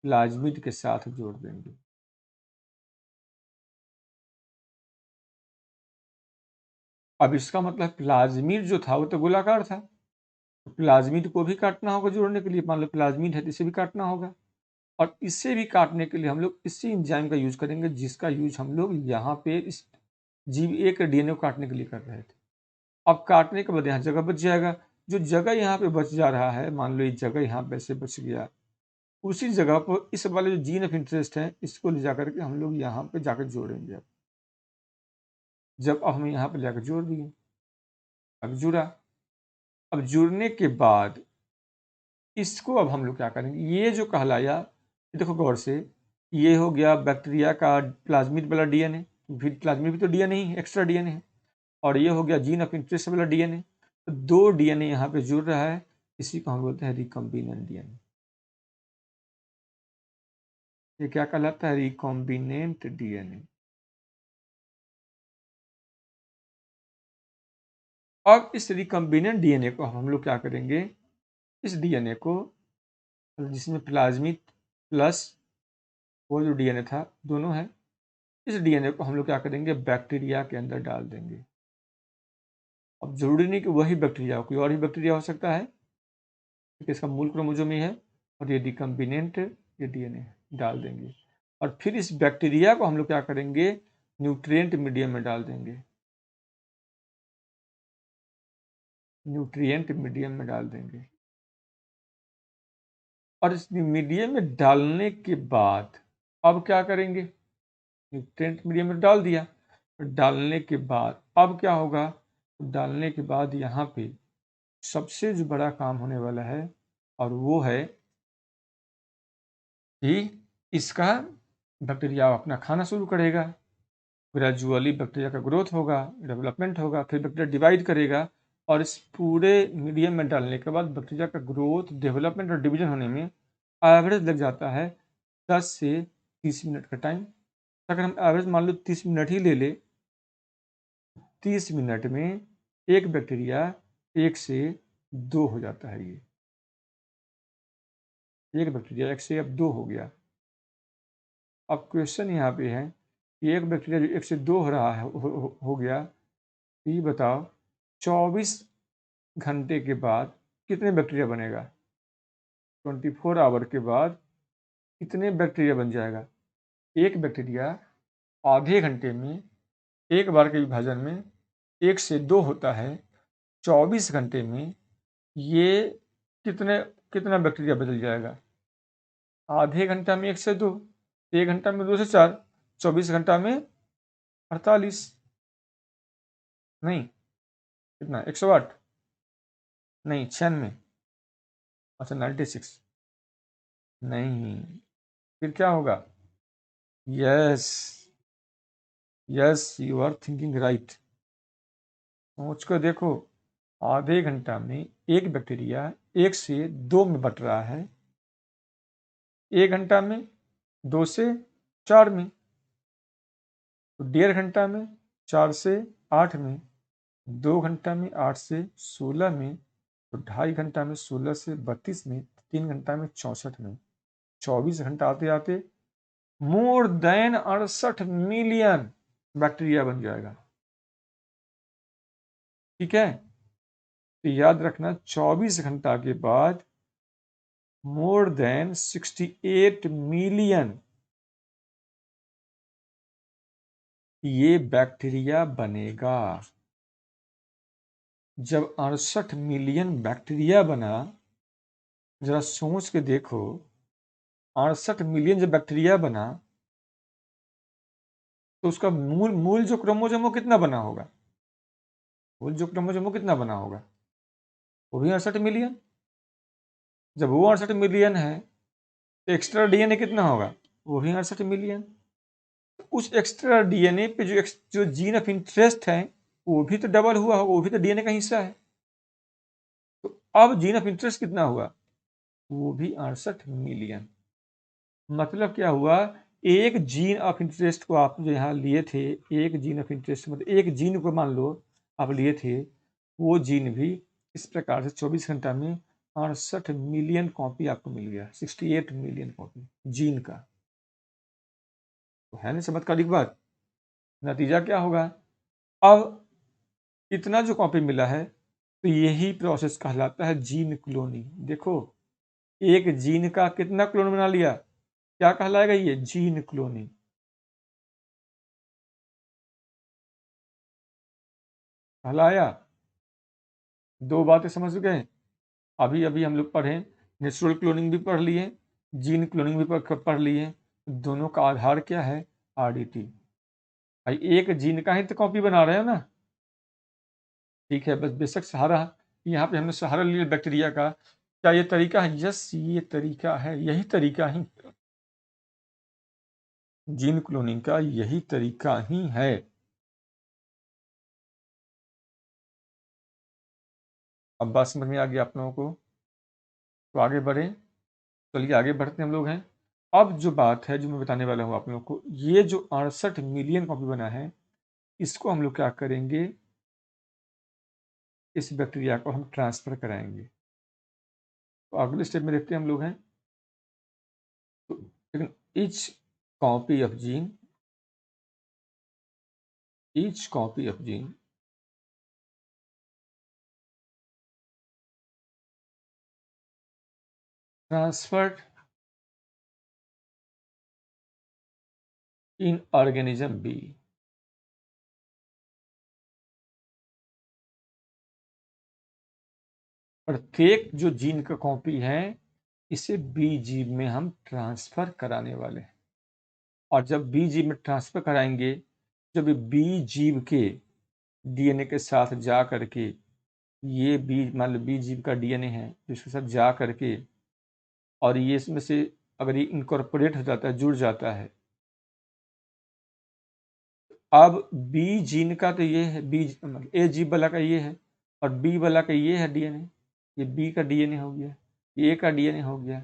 प्लाज्मिड के साथ जोड़ देंगे। अब इसका मतलब प्लाज्मिड जो था वो तो गोलाकार था, तो प्लाज्मिड को भी काटना होगा जोड़ने के लिए। मान लो प्लाज्मिड है तो इसे भी काटना होगा, और इसे भी काटने के लिए हम लोग इसी एंजाइम का यूज करेंगे जिसका यूज हम लोग यहाँ पे इस जीव ए के डीएनए को काटने के लिए कर रहे थे। अब काटने के बाद यहाँ जगह बच जाएगा, जो जगह यहाँ पे बच जा रहा है, मान लो ये जगह यहाँ पे ऐसे बच गया, उसी जगह पर इस वाले जो जीन ऑफ इंटरेस्ट है इसको ले जाकर के हम लोग यहाँ पे जाकर जोड़ेंगे। अब जब अब हम यहाँ पे जाकर जोड़ दिए, अब जुड़ा। अब जुड़ने के बाद इसको अब हम लोग क्या करेंगे, ये जो कहलाया, ये देखो गौर से, ये हो गया बैक्टीरिया का प्लाज्मिड वाला डीएनए, फिर प्लाज्मिड भी तो डीएनए ही है, एक्स्ट्रा डीएनए है, और ये हो गया जीन ऑफ इंटरेस्ट वाला डीएनए। तो दो डीएनए यहाँ पे जुड़ रहा है, इसी को हम बोलते हैं रिकॉम्बिनेंट डीएनए। ये क्या कहलाता है, रिकॉम्बिनेंट डीएनए। अब इस रिकॉम्बिनेंट डीएनए को हम लोग क्या करेंगे, इस डीएनए को जिसमें प्लाज्मिड प्लस वो जो डीएनए था दोनों है, इस डीएनए को हम लोग क्या करेंगे, बैक्टीरिया के अंदर डाल देंगे। अब जरूरी नहीं कि वही बैक्टीरिया हो, कोई और ही बैक्टीरिया हो सकता है, क्योंकि इसका मूल क्रोमोसोम ही है, और ये रिकॉम्बिनेंट ये डीएनए डाल देंगे। और फिर इस बैक्टीरिया को हम लोग क्या करेंगे, न्यूट्रिएंट मीडियम में डाल देंगे, न्यूट्रिएंट मीडियम में डाल देंगे। और इस मीडियम में डालने के बाद अब क्या करेंगे, न्यूट्रिएंट मीडियम में डाल दिया, डालने के बाद अब क्या होगा, डालने के बाद यहाँ पे सबसे जो बड़ा काम होने वाला है, और वो है कि इसका बैक्टीरिया अपना खाना शुरू करेगा, ग्रेजुअली बैक्टीरिया का ग्रोथ होगा, डेवलपमेंट होगा, फिर बैक्टीरिया डिवाइड करेगा, और इस पूरे मीडियम में डालने के बाद बैक्टीरिया का ग्रोथ, डेवलपमेंट और डिवीजन होने में एवरेज लग जाता है 10 से 30 मिनट का टाइम। अगर हम एवरेज मान लो 30 मिनट ही ले ले, 30 मिनट में एक बैक्टीरिया 1 से 2 हो जाता है। ये एक बैक्टीरिया 1 से अब 2 हो गया। अब क्वेश्चन यहाँ पे है कि एक बैक्टीरिया जो 1 से 2 हो रहा है, हो गया, तो ये बताओ 24 घंटे के बाद कितने बैक्टीरिया बनेगा, 24 आवर के बाद कितने बैक्टीरिया बन जाएगा। एक बैक्टीरिया आधे घंटे में एक बार के विभाजन में 1 से 2 होता है, 24 घंटे में ये कितना बैक्टीरिया बदल जाएगा, आधे घंटा में 1 से 2, 1 घंटा में 2 से 4, 24 घंटा में 48, नहीं कितना, 108, नहीं 96, अच्छा 96, नहीं, फिर क्या होगा, yes yes you are thinking right. सोच कर देखो, आधे घंटा में एक बैक्टीरिया 1 से 2 में बट रहा है, 1 घंटा में 2 से 4 में, तो 1.5 घंटा में 4 से 8 में, 2 घंटा में 8 से 16 में, तो 2.5 घंटा में 16 से 32 में, 3 घंटा में 64 में, 24 घंटा आते आते मोर देन 68 मिलियन बैक्टीरिया बन जाएगा। ठीक है, तो याद रखना 24 घंटा के बाद मोर देन 68 मिलियन ये बैक्टीरिया बनेगा। जब 68 मिलियन बैक्टीरिया बना, जरा सोच के देखो, 68 मिलियन जब बैक्टीरिया बना तो उसका मूल मूल जो क्रोमोजोम वो कितना बना होगा? मूल जो क्रोमोजोम वो कितना बना होगा? वो भी 68 मिलियन। जब वो 68 मिलियन है तो एक्स्ट्रा डीएनए कितना होगा? वो भी 68 मिलियन। उस एक्स्ट्रा डीएनए पे जो जीन ऑफ इंटरेस्ट है वो भी तो डबल हुआ होगा, वो भी तो डीएनए का हिस्सा है। तो अब जीन ऑफ इंटरेस्ट कितना हुआ? वो भी 68 मिलियन। मतलब क्या हुआ? एक जीन ऑफ इंटरेस्ट को आप जो यहाँ लिए थे, एक जीन ऑफ इंटरेस्ट मतलब एक जीन को मान लो आप लिए थे, वो जीन भी इस प्रकार से 24 घंटा में 68 मिलियन कॉपी आपको मिल गया, 68 मिलियन कॉपी जीन का। तो है ना चमत्कारिक बात? नतीजा क्या होगा? अब इतना जो कॉपी मिला है तो यही प्रोसेस कहलाता है जीन क्लोनिंग। देखो, एक जीन का कितना क्लोन बना लिया, क्या कहलाएगा ये? Gene cloning. कहलाया। दो बातें समझ गए। अभी अभी हम लोग पढ़े, नेचुरल क्लोनिंग भी पढ़ लिए, जीन क्लोनिंग भी पढ़ लिए। दोनों का आधार क्या है? आरडीटी। भाई एक जीन का ही तो कॉपी बना रहे हो ना। ठीक है, बस बेशक सहारा, यहाँ पे हमने सहारा लिया बैक्टीरिया का। क्या ये तरीका है? यस, ये तरीका है, यही तरीका ही जीन क्लोनिंग का, यही तरीका ही है। अब बात समझ में आ गई आप लोगों को? तो आगे बढ़े। चलिए आगे बढ़ते हम लोग हैं। अब जो बात है जो मैं बताने वाला हूँ आप लोगों को, ये जो 68 मिलियन कॉपी बना है, इसको हम लोग क्या करेंगे? इस बैक्टीरिया को हम ट्रांसफर कराएंगे। तो अगले स्टेप में देखते हैं हम लोग हैं। तो लेकिन each copy of gene, each copy of gene transferred in organism B, प्रत्येक जो जीन का कॉपी है इसे बी जीव में हम ट्रांसफर कराने वाले हैं। और जब बी जीव में ट्रांसफर कराएंगे, जब बी जीव के डीएनए के साथ जा करके, ये बी मान लो बी जीव का डीएनए है, इसके साथ जा करके और ये इसमें से अगर ये इनकॉर्पोरेट हो जाता है, जुड़ जाता है, अब बी जीन का तो ये है, बी ए जीव वाला का ये है और बी वाला का ये है डीएनए। ये बी का डीएनए हो गया, ए का डीएनए हो गया।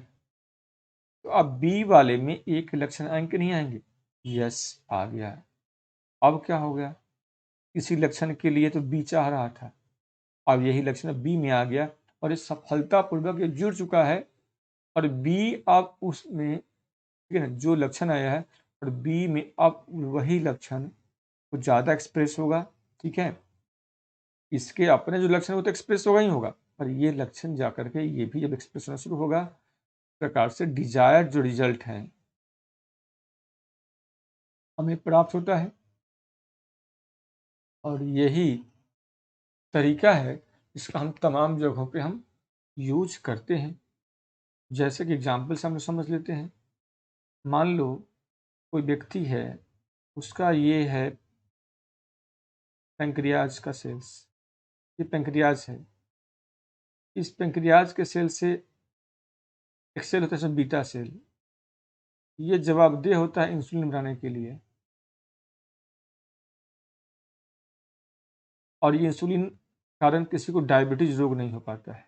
तो अब बी वाले में एक लक्षण आएंगे कि नहीं आएंगे? यस, आ गया। अब क्या हो गया? इसी लक्षण के लिए तो बी चाह रहा था, अब यही लक्षण बी में आ गया और ये सफलतापूर्वक ये जुड़ चुका है। और बी अब उसमें, ठीक है ना, जो लक्षण आया है और बी में अब वही लक्षण कुछ ज़्यादा एक्सप्रेस होगा। ठीक है, इसके अपने जो लक्षण वो तो एक्सप्रेस होगा ही होगा, पर ये लक्षण जाकर के ये भी जब एक्सप्रेस होना शुरू होगा, प्रकार से डिजायर्ड जो रिजल्ट है हमें प्राप्त होता है। और यही तरीका है जिसका हम तमाम जगहों पे हम यूज करते हैं। जैसे कि एग्जाम्पल से हम लोग समझ लेते हैं। मान लो कोई व्यक्ति है, उसका ये है पेंक्रियाज का सेल्स, ये पेंक्रियाज है। इस पेंक्रियाज के सेल से एक सेल होता है इसमें बीटा सेल, ये जवाबदेह होता है इंसुलिन बनाने के लिए। और ये इंसुलिन कारण किसी को डायबिटीज रोग नहीं हो पाता है।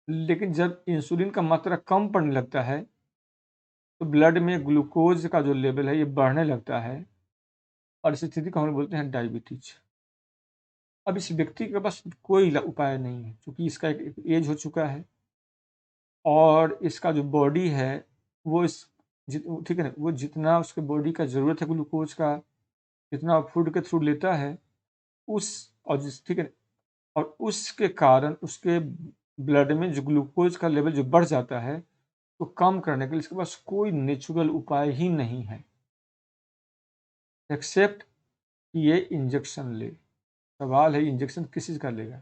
लेकिन जब इंसुलिन का मात्रा कम पड़ने लगता है तो ब्लड में ग्लूकोज का जो लेवल है ये बढ़ने लगता है और इस स्थिति को हम लोग बोलते हैं डायबिटीज। अब इस व्यक्ति के पास कोई उपाय नहीं है, क्योंकि इसका एक एज हो चुका है और इसका जो बॉडी है वो ठीक है ना, वो जितना उसके बॉडी का ज़रूरत है ग्लूकोज का, जितना फूड के थ्रू लेता है उस, और ठीक है, और उसके कारण उसके ब्लड में जो ग्लूकोज का लेवल जो बढ़ जाता है, तो कम करने के लिए इसके पास कोई नेचुरल उपाय ही नहीं है एक्सेप्ट कि ये इंजेक्शन ले। सवाल है इंजेक्शन किस चीज़ का लेगा?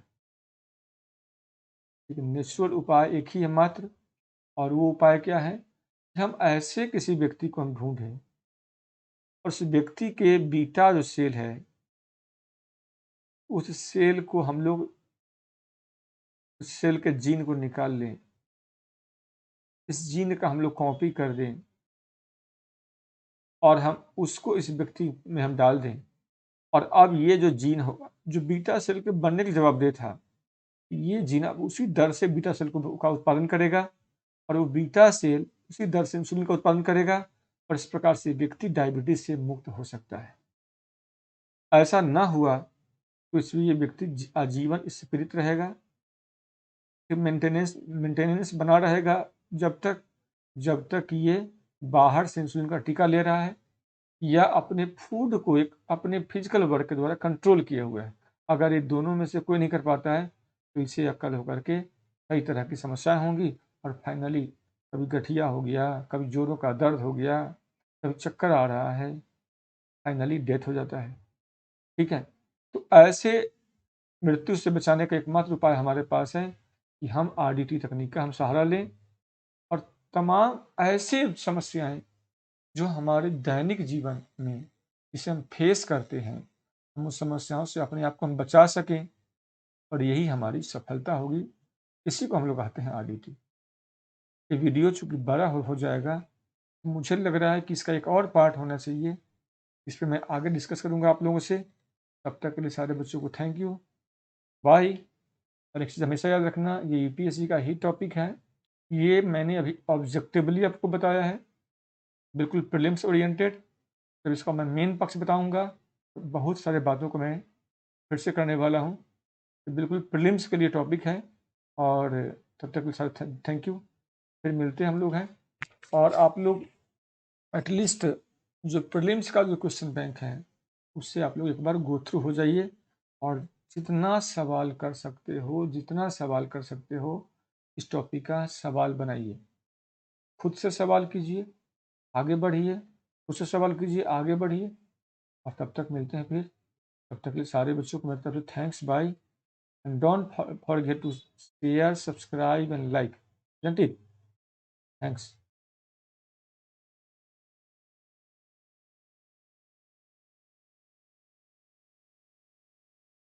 लेकिन नेचुरल उपाय एक ही है मात्र, और वो उपाय क्या है कि हम ऐसे किसी व्यक्ति को हम ढूंढें और उस व्यक्ति के बीटा जो सेल है, उस सेल को हम लोग उस सेल के जीन को निकाल लें, इस जीन का हम लोग कॉपी कर दें और हम उसको इस व्यक्ति में हम डाल दें, और अब ये जो जीन होगा जो बीटा सेल के बनने के जवाबदेह था, ये जीन अब उसी दर से बीटा सेल का उत्पादन करेगा और वो बीटा सेल उसी दर से इंसुलिन का उत्पादन करेगा, और इस प्रकार से व्यक्ति डायबिटीज से मुक्त हो सकता है। ऐसा ना हुआ तो इसलिए ये व्यक्ति आजीवन इससे पीड़ित रहेगा, फिर मेंटेनेंस बना रहेगा जब तक ये बाहर से इंसुलिन का टीका ले रहा है या अपने फूड को एक अपने फिजिकल वर्क के द्वारा कंट्रोल किए हुए है। अगर ये दोनों में से कोई नहीं कर पाता है तो इसे अक्कल होकर के कई तरह की समस्याएं होंगी और फाइनली कभी गठिया हो गया, कभी जोड़ों का दर्द हो गया, कभी चक्कर आ रहा है, फाइनली डेथ हो जाता है। ठीक है, तो ऐसे मृत्यु से बचाने का एकमात्र उपाय हमारे पास है कि हम आरडीटी तकनीक का हम सहारा लें और तमाम ऐसे समस्याएं जो हमारे दैनिक जीवन में जिसे हम फेस करते हैं, हम उस समस्याओं से अपने आप को हम बचा सकें और यही हमारी सफलता होगी। इसी को हम लोग कहते हैं आरडीटी। ये वीडियो चूंकि बड़ा हो जाएगा, तो मुझे लग रहा है कि इसका एक और पार्ट होना चाहिए, इस पर मैं आगे डिस्कस करूंगा आप लोगों से। तब तक के लिए सारे बच्चों को थैंक यू, बाय। और एक चीज़ हमेशा याद रखना, ये यूपीएससी का ही टॉपिक है, ये मैंने अभी ऑब्जेक्टिवली आपको बताया है, बिल्कुल प्रीलिम्स ओरिएंटेड। जब इसका मैं मेन पक्ष बताऊंगा तो बहुत सारे बातों को मैं फिर से करने वाला हूँ। तो बिल्कुल प्रीलिम्स के लिए टॉपिक है। और तब तक के साथ थैंक यू, फिर मिलते हैं हम लोग हैं। और आप लोग एटलीस्ट जो प्रीलिम्स का जो क्वेश्चन बैंक है उससे आप लोग एक बार गो थ्रू हो जाइए और जितना सवाल कर सकते हो, जितना सवाल कर सकते हो इस टॉपिक का सवाल बनाइए, खुद से सवाल कीजिए, आगे बढ़िए, खुद से सवाल कीजिए, आगे बढ़िए। और तब तक मिलते हैं फिर, तब तक के लिए सारे बच्चों को मेरी तरफ से thanks, bye, and don't forget to share, subscribe and like, isn't it? Thanks.